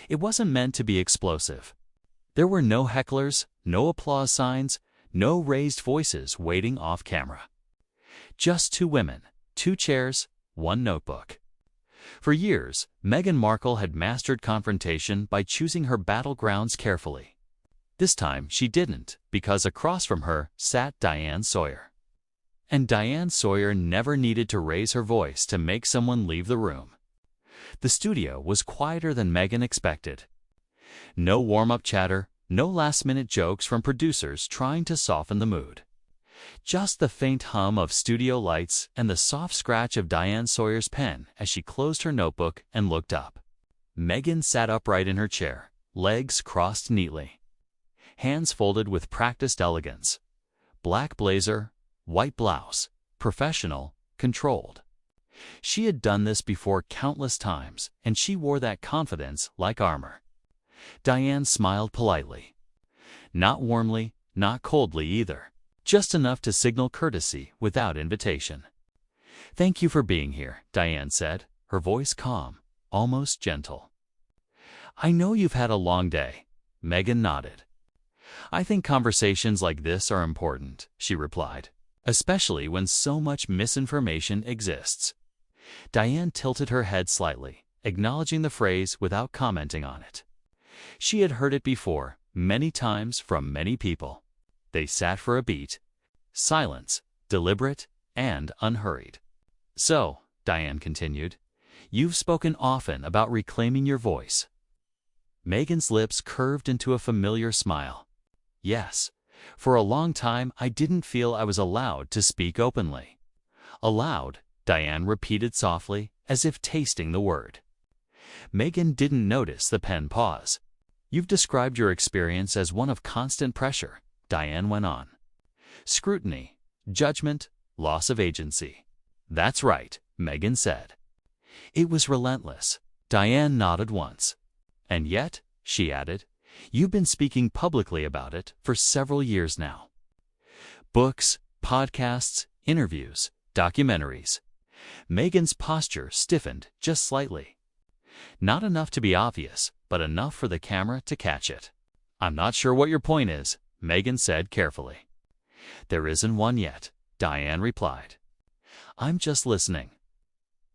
It wasn't meant to be explosive. There were no hecklers, no applause signs, no raised voices waiting off camera. Just two women, two chairs, one notebook. For years, Meghan Markle had mastered confrontation by choosing her battlegrounds carefully. This time she didn't, because across from her sat Diane Sawyer. And Diane Sawyer never needed to raise her voice to make someone leave the room. The studio was quieter than Meghan expected. No warm-up chatter, no last-minute jokes from producers trying to soften the mood. Just the faint hum of studio lights and the soft scratch of Diane Sawyer's pen as she closed her notebook and looked up. Meghan sat upright in her chair, legs crossed neatly, hands folded with practiced elegance. Black blazer, white blouse, professional, controlled. She had done this before countless times, and she wore that confidence like armor. Diane smiled politely. Not warmly, not coldly either. Just enough to signal courtesy without invitation. "Thank you for being here," Diane said, her voice calm, almost gentle. "I know you've had a long day." Meghan nodded. "I think conversations like this are important," she replied, "especially when so much misinformation exists." Diane tilted her head slightly, acknowledging the phrase without commenting on it. She had heard it before, many times from many people. They sat for a beat. Silence, deliberate and unhurried. "So," Diane continued, "you've spoken often about reclaiming your voice." Meghan's lips curved into a familiar smile. "Yes, for a long time I didn't feel I was allowed to speak openly." "Allowed," Diane repeated softly, as if tasting the word. Meghan didn't notice the pen pause. "You've described your experience as one of constant pressure," Diane went on. "Scrutiny, judgment, loss of agency." "That's right," Meghan said. "It was relentless." Diane nodded once. "And yet," she added, "you've been speaking publicly about it for several years now. Books, podcasts, interviews, documentaries." Meghan's posture stiffened just slightly. Not enough to be obvious, but enough for the camera to catch it. "I'm not sure what your point is," Meghan said carefully. "There isn't one yet," Diane replied. "I'm just listening."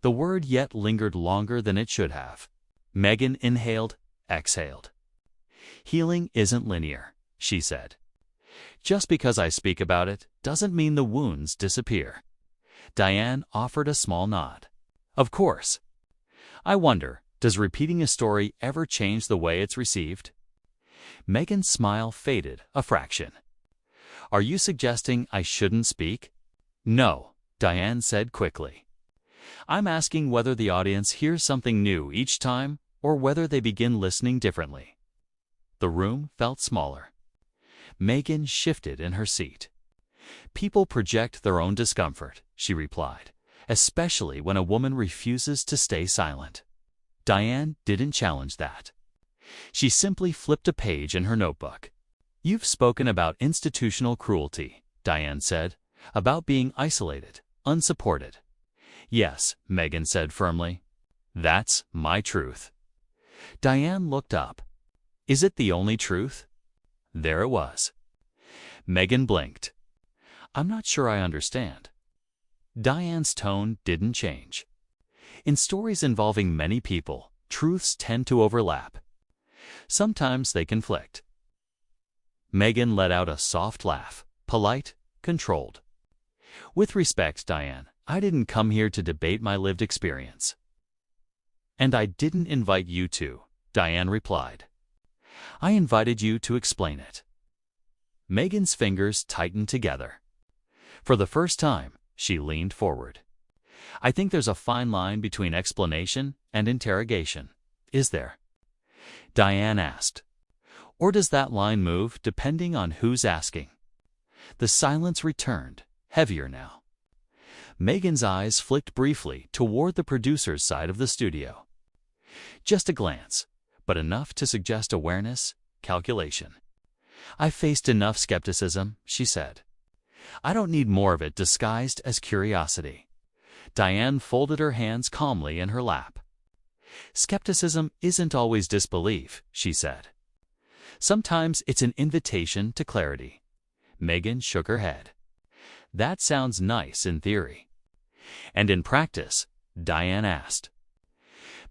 The word "yet" lingered longer than it should have. Meghan inhaled, exhaled. "Healing isn't linear," she said. "Just because I speak about it doesn't mean the wounds disappear." Diane offered a small nod. "Of course. I wonder, does repeating a story ever change the way it's received?" Meghan's smile faded a fraction. "Are you suggesting I shouldn't speak?" "No," Diane said quickly. "I'm asking whether the audience hears something new each time or whether they begin listening differently." The room felt smaller. Meghan shifted in her seat. "People project their own discomfort," she replied, "especially when a woman refuses to stay silent." Diane didn't challenge that. She simply flipped a page in her notebook. "You've spoken about institutional cruelty," Diane said, "about being isolated, unsupported." "Yes," Meghan said firmly. "That's my truth." Diane looked up. "Is it the only truth?" There it was. Meghan blinked. "I'm not sure I understand." Diane's tone didn't change. "In stories involving many people, truths tend to overlap. Sometimes they conflict." Meghan let out a soft laugh, polite, controlled. "With respect, Diane, I didn't come here to debate my lived experience." "And I didn't invite you to," Diane replied. "I invited you to explain it." Meghan's fingers tightened together. For the first time, she leaned forward. "I think there's a fine line between explanation and interrogation, is there?" Diane asked. "Or does that line move depending on who's asking?" The silence returned, heavier now. Meghan's eyes flicked briefly toward the producer's side of the studio. Just a glance, but enough to suggest awareness, calculation. "I've faced enough skepticism," she said. "I don't need more of it disguised as curiosity." Diane folded her hands calmly in her lap. Skepticism isn't always disbelief, she said. Sometimes it's an invitation to clarity. Meghan shook her head. That sounds nice in theory. And in practice? Diane asked.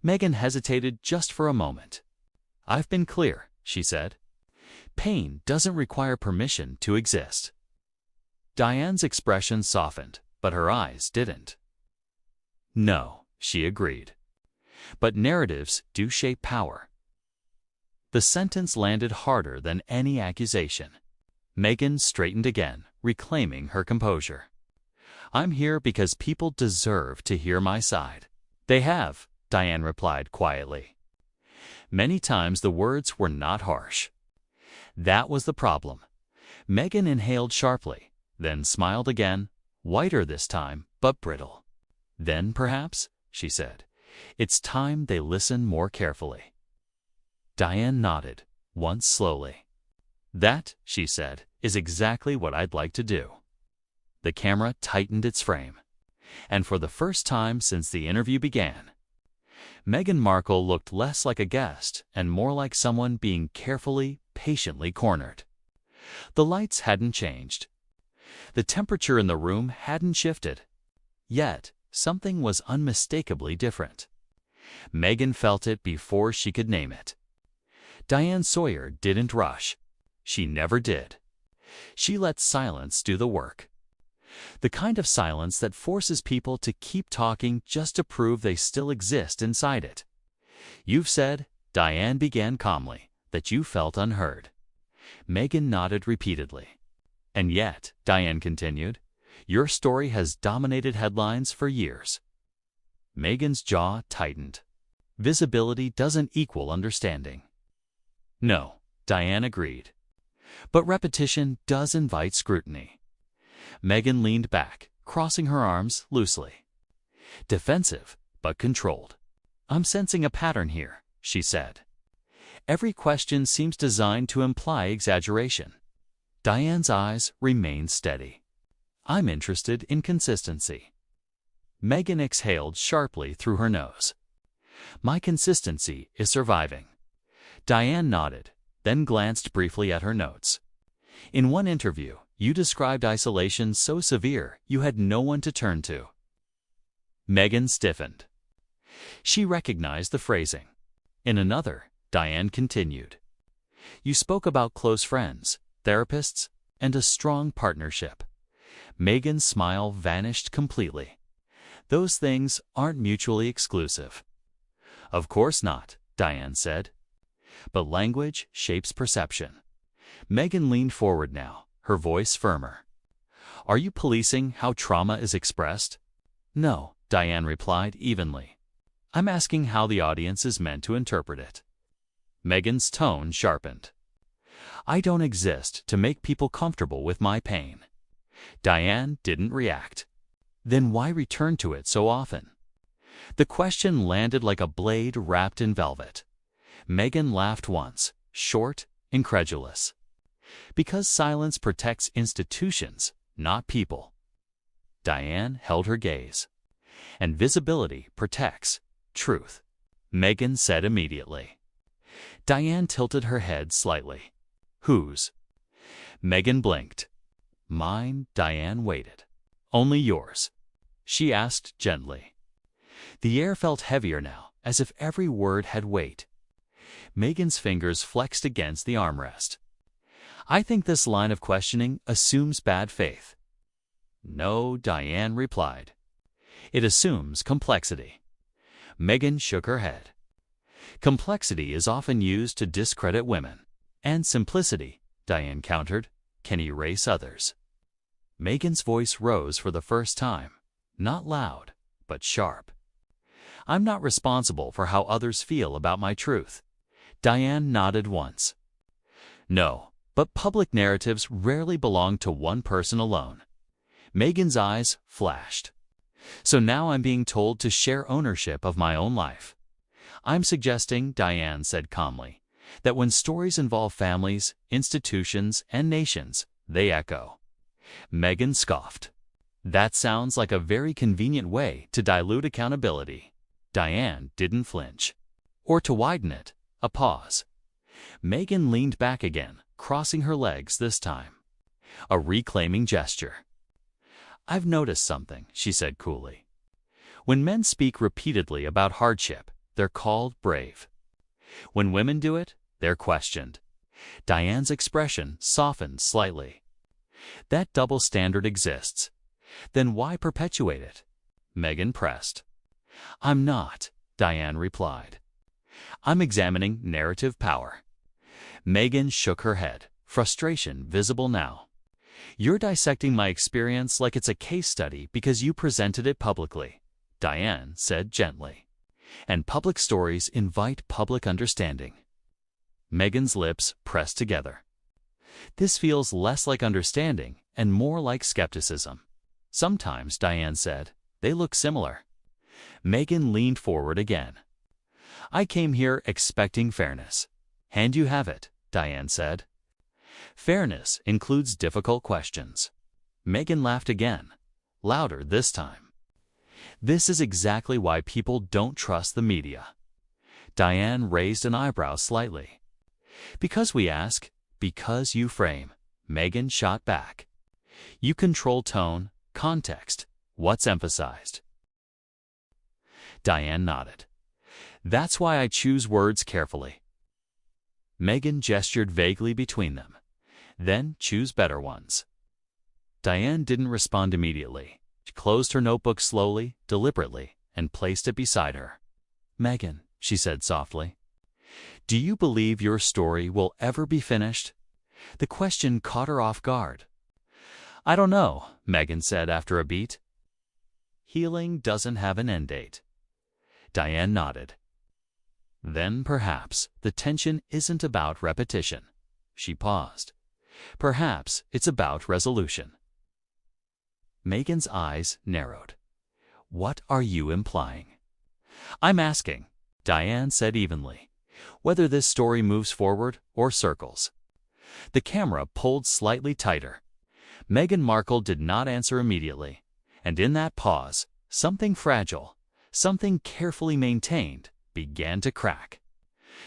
Meghan hesitated just for a moment. I've been clear, she said. Pain doesn't require permission to exist. Diane's expression softened, but her eyes didn't. No, she agreed. But narratives do shape power. The sentence landed harder than any accusation. Meghan straightened again, reclaiming her composure. I'm here because people deserve to hear my side. They have, Diane replied quietly. Many times the words were not harsh. That was the problem. Meghan inhaled sharply, then smiled again, whiter this time, but brittle. Then, perhaps, she said, it's time they listen more carefully. Diane nodded, once slowly. That, she said, is exactly what I'd like to do. The camera tightened its frame. And for the first time since the interview began, Meghan Markle looked less like a guest and more like someone being carefully, patiently cornered. The lights hadn't changed. The temperature in the room hadn't shifted. Yet, something was unmistakably different. Meghan felt it before she could name it. Diane Sawyer didn't rush. She never did. She let silence do the work. The kind of silence that forces people to keep talking just to prove they still exist inside it. You've said, Diane began calmly, that you felt unheard. Meghan nodded repeatedly. And yet, Diane continued, your story has dominated headlines for years. Meghan's jaw tightened. Visibility doesn't equal understanding. No, Diane agreed. But repetition does invite scrutiny. Meghan leaned back, crossing her arms loosely. Defensive, but controlled. I'm sensing a pattern here, she said. Every question seems designed to imply exaggeration. Diane's eyes remained steady. I'm interested in consistency. Meghan exhaled sharply through her nose. My consistency is surviving. Diane nodded, then glanced briefly at her notes. In one interview, you described isolation so severe you had no one to turn to. Meghan stiffened. She recognized the phrasing. In another, Diane continued. You spoke about close friends, therapists, and a strong partnership. Meghan's smile vanished completely. Those things aren't mutually exclusive. Of course not, Diane said. But language shapes perception. Meghan leaned forward now, her voice firmer. Are you policing how trauma is expressed? No, Diane replied evenly. I'm asking how the audience is meant to interpret it. Meghan's tone sharpened. I don't exist to make people comfortable with my pain. Diane didn't react. Then why return to it so often? The question landed like a blade wrapped in velvet. Meghan laughed once, short, incredulous. Because silence protects institutions, not people. Diane held her gaze. And visibility protects truth, Meghan said immediately. Diane tilted her head slightly. Whose? Meghan blinked. Mine, Diane waited. Only yours, she asked gently. The air felt heavier now, as if every word had weight. Meghan's fingers flexed against the armrest. I think this line of questioning assumes bad faith. No, Diane replied. It assumes complexity. Meghan shook her head. Complexity is often used to discredit women, and simplicity, Diane countered, can erase others. Meghan's voice rose for the first time, not loud, but sharp. I'm not responsible for how others feel about my truth. Diane nodded once. No, but public narratives rarely belong to one person alone. Meghan's eyes flashed. So now I'm being told to share ownership of my own life. I'm suggesting, Diane said calmly, that when stories involve families, institutions, and nations, they echo. Meghan scoffed. That sounds like a very convenient way to dilute accountability. Diane didn't flinch. Or to widen it, a pause. Meghan leaned back again, crossing her legs this time. A reclaiming gesture. "I've noticed something," she said coolly. "When men speak repeatedly about hardship, they're called brave. When women do it, they're questioned." Diane's expression softened slightly. "That double standard exists. Then why perpetuate it?" Meghan pressed. "I'm not," Diane replied. "I'm examining narrative power." Meghan shook her head, frustration visible now. "You're dissecting my experience like it's a case study because you presented it publicly," Diane said gently. "And public stories invite public understanding." Meghan's lips pressed together. "This feels less like understanding and more like skepticism." "Sometimes," Diane said, "they look similar." Meghan leaned forward again. "I came here expecting fairness. And you have it," Diane said. "Fairness includes difficult questions." Meghan laughed again, louder this time. "This is exactly why people don't trust the media." Diane raised an eyebrow slightly. "Because we ask, because you frame," Meghan shot back. "You control tone, context, what's emphasized." Diane nodded. "That's why I choose words carefully." Meghan gestured vaguely between them. "Then choose better ones." Diane didn't respond immediately. She closed her notebook slowly, deliberately, and placed it beside her. "Meghan," she said softly, "do you believe your story will ever be finished?" The question caught her off guard. "I don't know," Meghan said after a beat. "Healing doesn't have an end date." Diane nodded. "Then perhaps the tension isn't about repetition." She paused. "Perhaps it's about resolution." Meghan's eyes narrowed. "What are you implying?" "I'm asking," Diane said evenly, "whether this story moves forward or circles." The camera pulled slightly tighter. Meghan Markle did not answer immediately, and in that pause, something fragile, something carefully maintained, began to crack.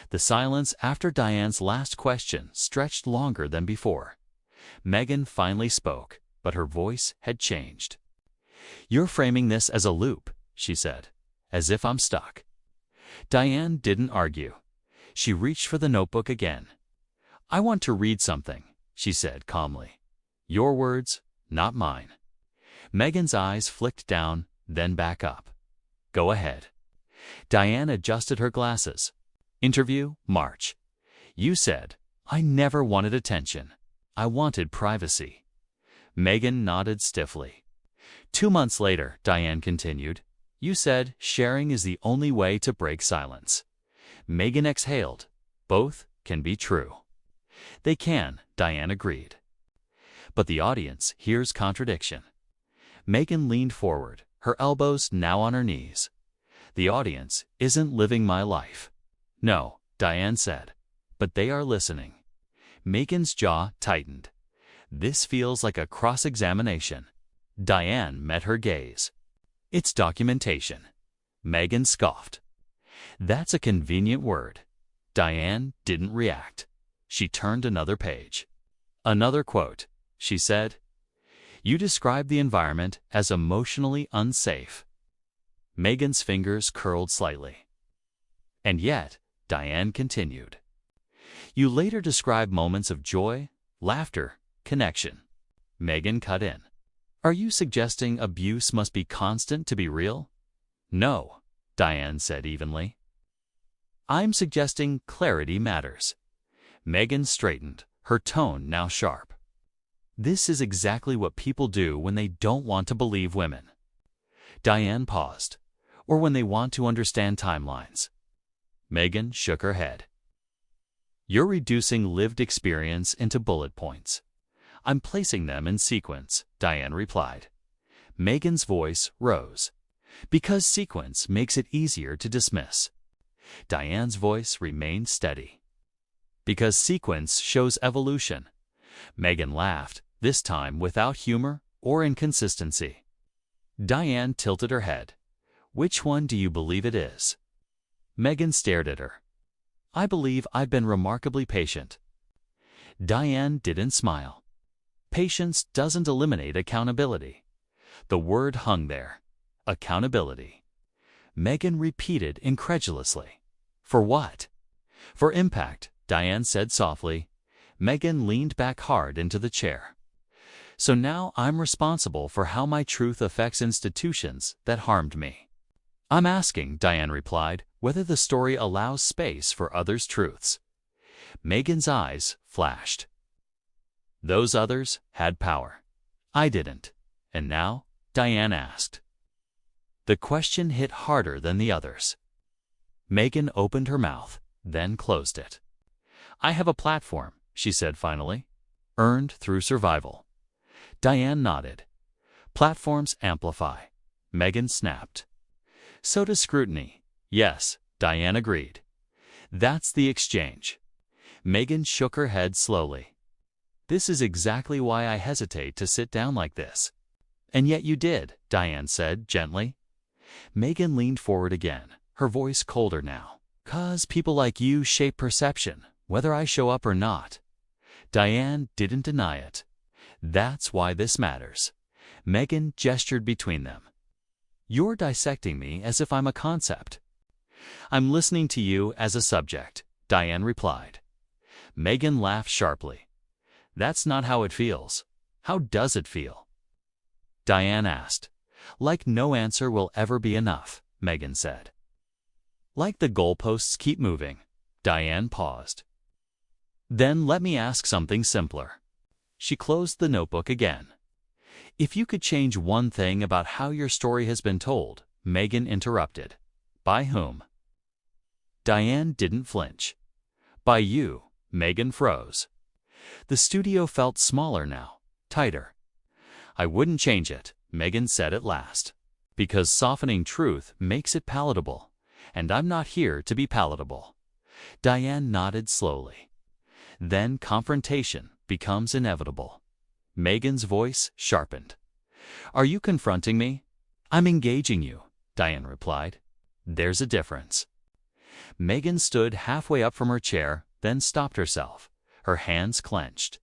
The silence after Diane's last question stretched longer than before. Meghan finally spoke, but her voice had changed. "You're framing this as a loop," she said, "as if I'm stuck." Diane didn't argue. She reached for the notebook again. "I want to read something," she said calmly. "Your words, not mine." Meghan's eyes flicked down, then back up. "Go ahead." Diane adjusted her glasses. "Interview, March. You said, 'I never wanted attention. I wanted privacy.'" Meghan nodded stiffly. "2 months later," Diane continued, "you said sharing is the only way to break silence." Meghan exhaled. "Both can be true." "They can," Diane agreed. "But the audience hears contradiction." Meghan leaned forward, her elbows now on her knees. "The audience isn't living my life." "No," Diane said, "but they are listening." Meghan's jaw tightened. "This feels like a cross-examination." Diane met her gaze. "It's documentation." Meghan scoffed. "That's a convenient word." Diane didn't react. She turned another page. "Another quote," she said. "You described the environment as emotionally unsafe." Meghan's fingers curled slightly. "And yet," Diane continued, "you later describe moments of joy, laughter, connection." Meghan cut in. "Are you suggesting abuse must be constant to be real?" "No," Diane said evenly. "I'm suggesting clarity matters." Meghan straightened, her tone now sharp. "This is exactly what people do when they don't want to believe women." Diane paused. "Or when they want to understand timelines." Meghan shook her head. "You're reducing lived experience into bullet points." "I'm placing them in sequence," Diane replied. Meghan's voice rose. "Because sequence makes it easier to dismiss." Diane's voice remained steady. "Because sequence shows evolution." Meghan laughed, this time without humor or inconsistency. Diane tilted her head. Which one do you believe it is? Meghan stared at her. I believe I've been remarkably patient. Diane didn't smile. Patience doesn't eliminate accountability. The word hung there. Accountability. Meghan repeated incredulously. For what? For impact, Diane said softly. Meghan leaned back hard into the chair. So now I'm responsible for how my truth affects institutions that harmed me. I'm asking, Diane replied, whether the story allows space for others' truths. Meghan's eyes flashed. Those others had power. I didn't. And now? Diane asked. The question hit harder than the others. Meghan opened her mouth, then closed it. I have a platform, she said finally. Earned through survival. Diane nodded. Platforms amplify. Meghan snapped. So does scrutiny. Yes, Diane agreed. That's the exchange. Meghan shook her head slowly. This is exactly why I hesitate to sit down like this. And yet you did, Diane said gently. Meghan leaned forward again, her voice colder now. 'Cause people like you shape perception, whether I show up or not. Diane didn't deny it. That's why this matters. Meghan gestured between them. You're dissecting me as if I'm a concept. I'm listening to you as a subject, Diane replied. Meghan laughed sharply. That's not how it feels. How does it feel? Diane asked. Like no answer will ever be enough, Meghan said. Like the goalposts keep moving. Diane paused. Then let me ask something simpler. She closed the notebook again. If you could change one thing about how your story has been told, Meghan interrupted. By whom? Diane didn't flinch. By you, Meghan froze. The studio felt smaller now, tighter. I wouldn't change it, Meghan said at last. Because softening truth makes it palatable, and I'm not here to be palatable. Diane nodded slowly. Then confrontation becomes inevitable. Meghan's voice sharpened. Are you confronting me? I'm engaging you, Diane replied. There's a difference. Meghan stood halfway up from her chair, then stopped herself, her hands clenched.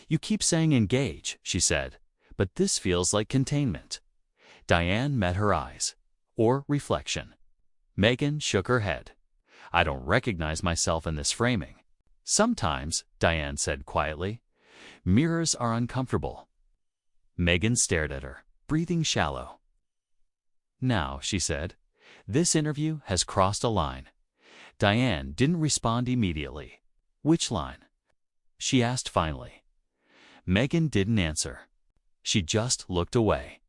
You keep saying engage, she said, but this feels like containment. Diane met her eyes. Or reflection. Meghan shook her head. I don't recognize myself in this framing. Sometimes, Diane said quietly, mirrors are uncomfortable. Meghan stared at her, breathing shallow. Now, she said, this interview has crossed a line. Diane didn't respond immediately. Which line? She asked finally. Meghan didn't answer. She just looked away.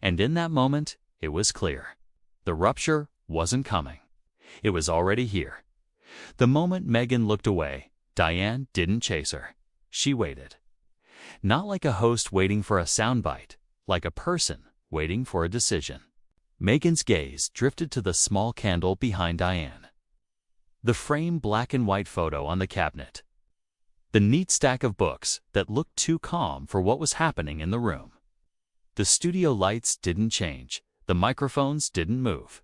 And in that moment, it was clear. The rupture wasn't coming. It was already here. The moment Meghan looked away, Diane didn't chase her. She waited. Not like a host waiting for a soundbite, like a person waiting for a decision. Meghan's gaze drifted to the small candle behind Diane. The framed black and white photo on the cabinet. The neat stack of books that looked too calm for what was happening in the room. The studio lights didn't change. The microphones didn't move.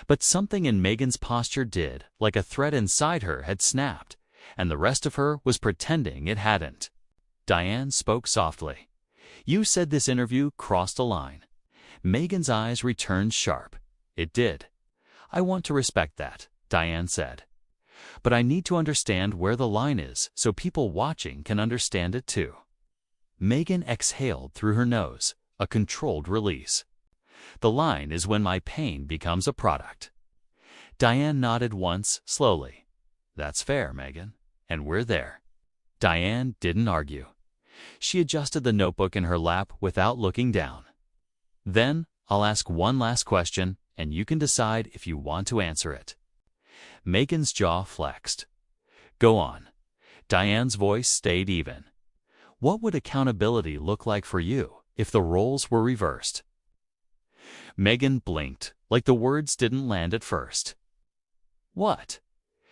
But something in Meghan's posture did, like a thread inside her had snapped, and the rest of her was pretending it hadn't. Diane spoke softly. You said this interview crossed a line. Meghan's eyes returned sharp. It did. I want to respect that, Diane said. But I need to understand where the line is so people watching can understand it too. Meghan exhaled through her nose, a controlled release. The line is when my pain becomes a product. Diane nodded once, slowly. That's fair, Meghan. And we're there. Diane didn't argue. She adjusted the notebook in her lap without looking down. Then, I'll ask one last question, and you can decide if you want to answer it. Meghan's jaw flexed. Go on. Diane's voice stayed even. What would accountability look like for you if the roles were reversed? Meghan blinked, like the words didn't land at first. What?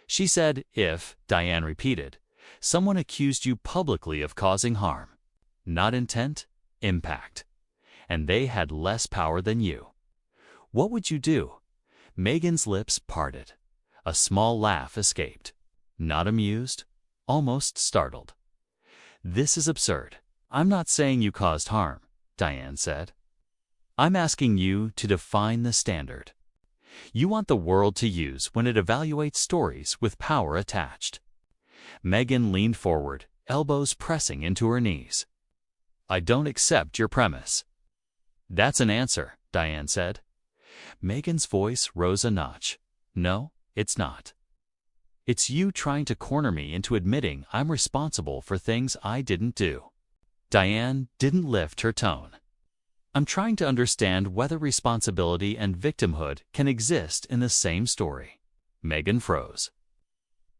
She said, if, Diane repeated, someone accused you publicly of causing harm. Not intent, impact. And they had less power than you. What would you do? Meghan's lips parted. A small laugh escaped. Not amused, almost startled. This is absurd. I'm not saying you caused harm, Diane said. I'm asking you to define the standard you want the world to use when it evaluates stories with power attached. Meghan leaned forward, elbows pressing into her knees. I don't accept your premise. That's an answer, Diane said. Meghan's voice rose a notch. No, it's not. It's you trying to corner me into admitting I'm responsible for things I didn't do. Diane didn't lift her tone. I'm trying to understand whether responsibility and victimhood can exist in the same story. Meghan froze.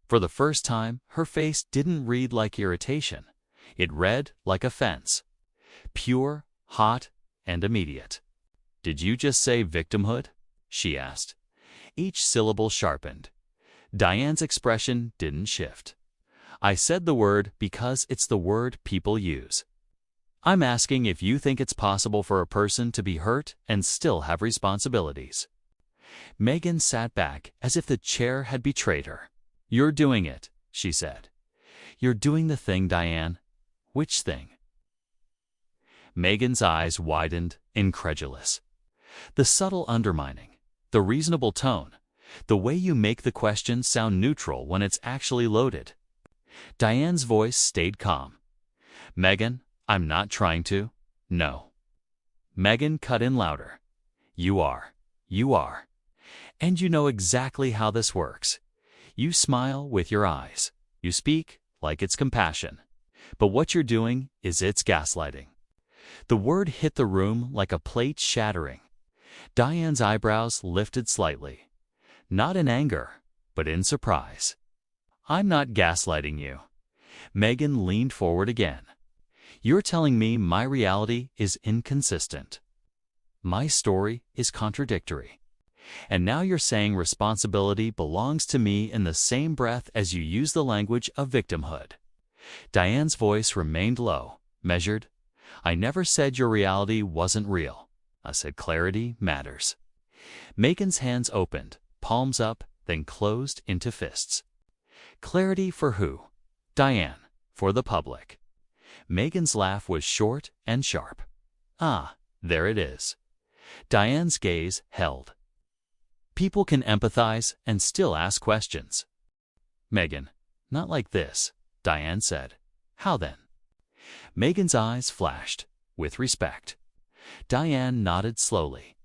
For the first time, her face didn't read like irritation. It read like offense. Pure, hot, and immediate. Did you just say victimhood? She asked. Each syllable sharpened. Diane's expression didn't shift. I said the word because it's the word people use. I'm asking if you think it's possible for a person to be hurt and still have responsibilities. Meghan sat back as if the chair had betrayed her. You're doing it, she said. You're doing the thing, Diane. Which thing? Meghan's eyes widened, incredulous. The subtle undermining, the reasonable tone, the way you make the question sound neutral when it's actually loaded. Diane's voice stayed calm. Meghan, I'm not trying to. No. Meghan cut in louder. You are. You are. And you know exactly how this works. You smile with your eyes. You speak like it's compassion. But what you're doing is it's gaslighting. The word hit the room like a plate shattering. Diane's eyebrows lifted slightly. Not in anger, but in surprise. I'm not gaslighting you. Meghan leaned forward again. You're telling me my reality is inconsistent. My story is contradictory. And now you're saying responsibility belongs to me in the same breath as you use the language of victimhood. Diane's voice remained low, measured. I never said your reality wasn't real. I said clarity matters. Meghan's hands opened, palms up, then closed into fists. Clarity for who? Diane, for the public. Meghan's laugh was short and sharp. Ah, there it is. Diane's gaze held. People can empathize and still ask questions. Meghan, not like this, Diane said. How then? Meghan's eyes flashed, with respect. Diane nodded slowly.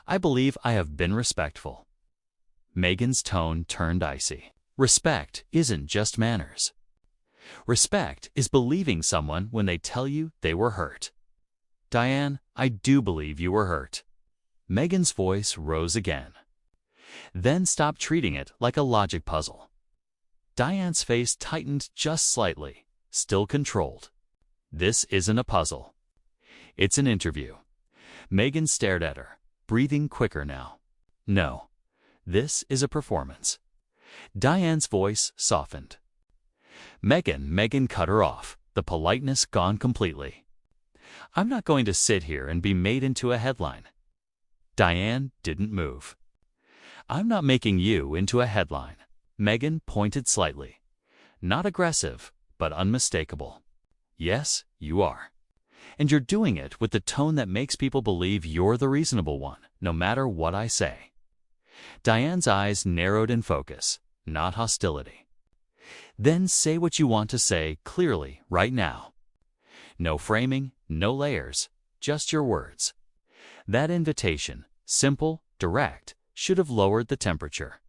I believe I have been respectful. Meghan's tone turned icy. Respect isn't just manners. Respect is believing someone when they tell you they were hurt. Diane, I do believe you were hurt. Meghan's voice rose again. Then stop treating it like a logic puzzle. Diane's face tightened just slightly, still controlled. This isn't a puzzle. It's an interview. Meghan stared at her, breathing quicker now. No, this is a performance. Diane's voice softened. Meghan cut her off, the politeness gone completely. I'm not going to sit here and be made into a headline. Diane didn't move. I'm not making you into a headline. Meghan pointed slightly. Not aggressive, but unmistakable. Yes, you are. And you're doing it with the tone that makes people believe you're the reasonable one, no matter what I say. Diane's eyes narrowed in focus, not hostility. Then say what you want to say clearly right now. No framing, no layers, just your words. That invitation, simple, direct, should have lowered the temperature.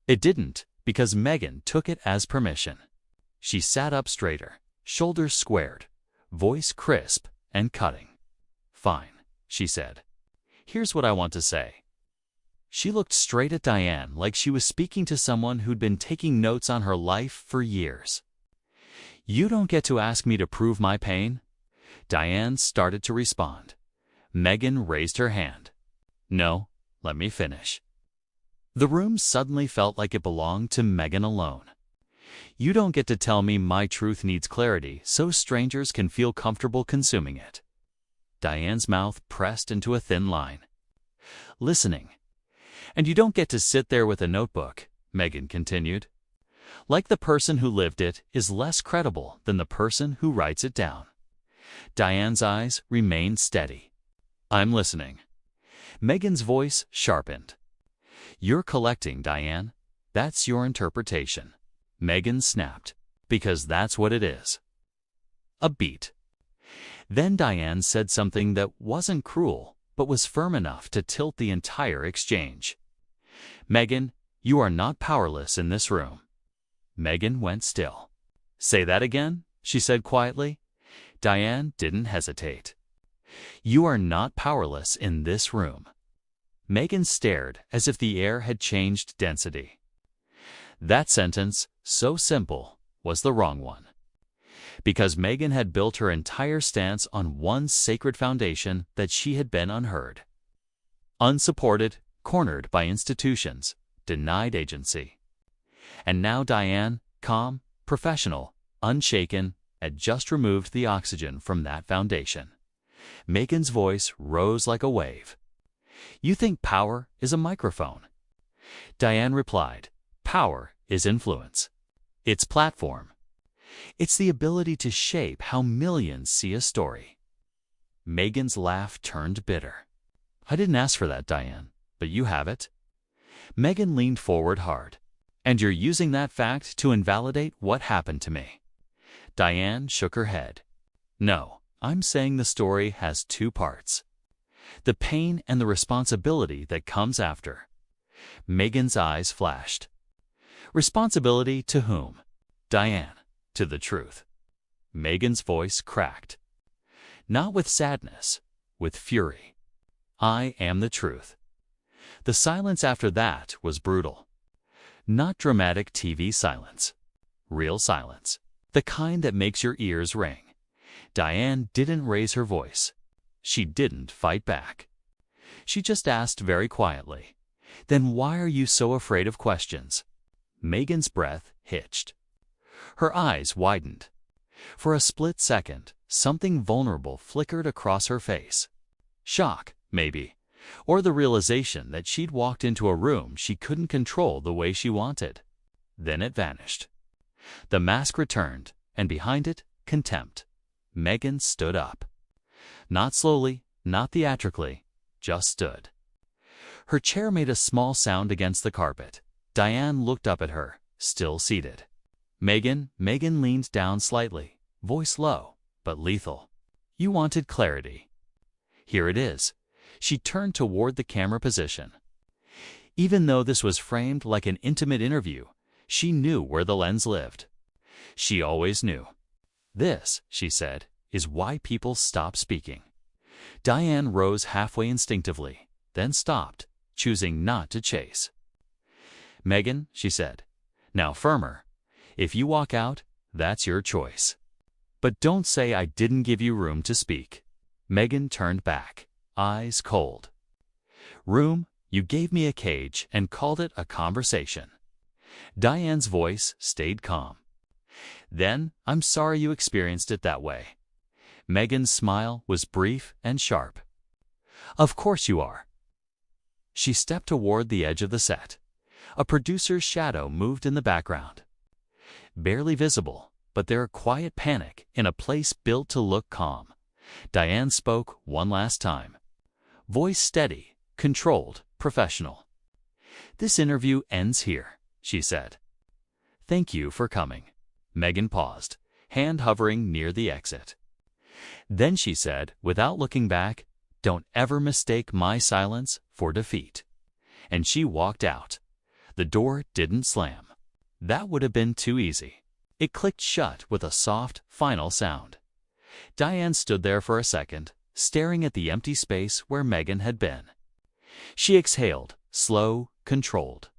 It didn't, because Meghan took it as permission. She sat up straighter, shoulders squared, voice crisp and cutting. Fine, she said. Here's what I want to say. She looked straight at Diane like she was speaking to someone who'd been taking notes on her life for years. You don't get to ask me to prove my pain? Diane started to respond. Meghan raised her hand. No, let me finish. The room suddenly felt like it belonged to Meghan alone. You don't get to tell me my truth needs clarity so strangers can feel comfortable consuming it. Diane's mouth pressed into a thin line. Listening. And you don't get to sit there with a notebook, Meghan continued. Like the person who lived it is less credible than the person who writes it down. Diane's eyes remained steady. I'm listening. Meghan's voice sharpened. You're collecting, Diane. That's your interpretation. Meghan snapped. Because that's what it is. A beat. Then Diane said something that wasn't cruel, but was firm enough to tilt the entire exchange. Meghan, you are not powerless in this room. Meghan went still. Say that again, she said quietly. Diane didn't hesitate. You are not powerless in this room. Meghan stared as if the air had changed density. That sentence, so simple, was the wrong one. Because Meghan had built her entire stance on one sacred foundation that she had been unheard. Unsupported, cornered by institutions, denied agency. And now Diane, calm, professional, unshaken, had just removed the oxygen from that foundation. Meghan's voice rose like a wave. You think power is a microphone? Diane replied, power is influence. It's platform. It's the ability to shape how millions see a story. Meghan's laugh turned bitter. I didn't ask for that, Diane, but you have it. Meghan leaned forward hard. And you're using that fact to invalidate what happened to me. Diane shook her head. No, I'm saying the story has two parts. The pain and the responsibility that comes after. Meghan's eyes flashed. Responsibility to whom? Diane, to the truth. Meghan's voice cracked. Not with sadness, with fury. I am the truth. The silence after that was brutal. Not dramatic TV silence. Real silence. The kind that makes your ears ring. Diane didn't raise her voice. She didn't fight back. She just asked very quietly, then why are you so afraid of questions? Meghan's breath hitched. Her eyes widened. For a split second, something vulnerable flickered across her face. Shock, maybe. Or the realization that she'd walked into a room she couldn't control the way she wanted. Then it vanished. The mask returned, and behind it, contempt. Meghan stood up. Not slowly, not theatrically, just stood. Her chair made a small sound against the carpet. Diane looked up at her, still seated. Meghan leaned down slightly, voice low, but lethal. You wanted clarity. Here it is. She turned toward the camera position. Even though this was framed like an intimate interview, she knew where the lens lived. She always knew. This, she said, is why people stop speaking. Diane rose halfway instinctively, then stopped, choosing not to chase. Meghan, she said, now firmer. If you walk out, that's your choice. But don't say I didn't give you room to speak. Meghan turned back, eyes cold. Room, you gave me a cage and called it a conversation. Diane's voice stayed calm. Then, I'm sorry you experienced it that way. Meghan's smile was brief and sharp. Of course you are. She stepped toward the edge of the set. A producer's shadow moved in the background. Barely visible, but their quiet panic in a place built to look calm. Diane spoke one last time. Voice steady, controlled, professional. This interview ends here, she said. Thank you for coming. Meghan paused, hand hovering near the exit. Then she said, without looking back, don't ever mistake my silence for defeat. And she walked out. The door didn't slam. That would have been too easy. It clicked shut with a soft, final sound. Diane stood there for a second, staring at the empty space where Meghan had been. She exhaled, slow, controlled.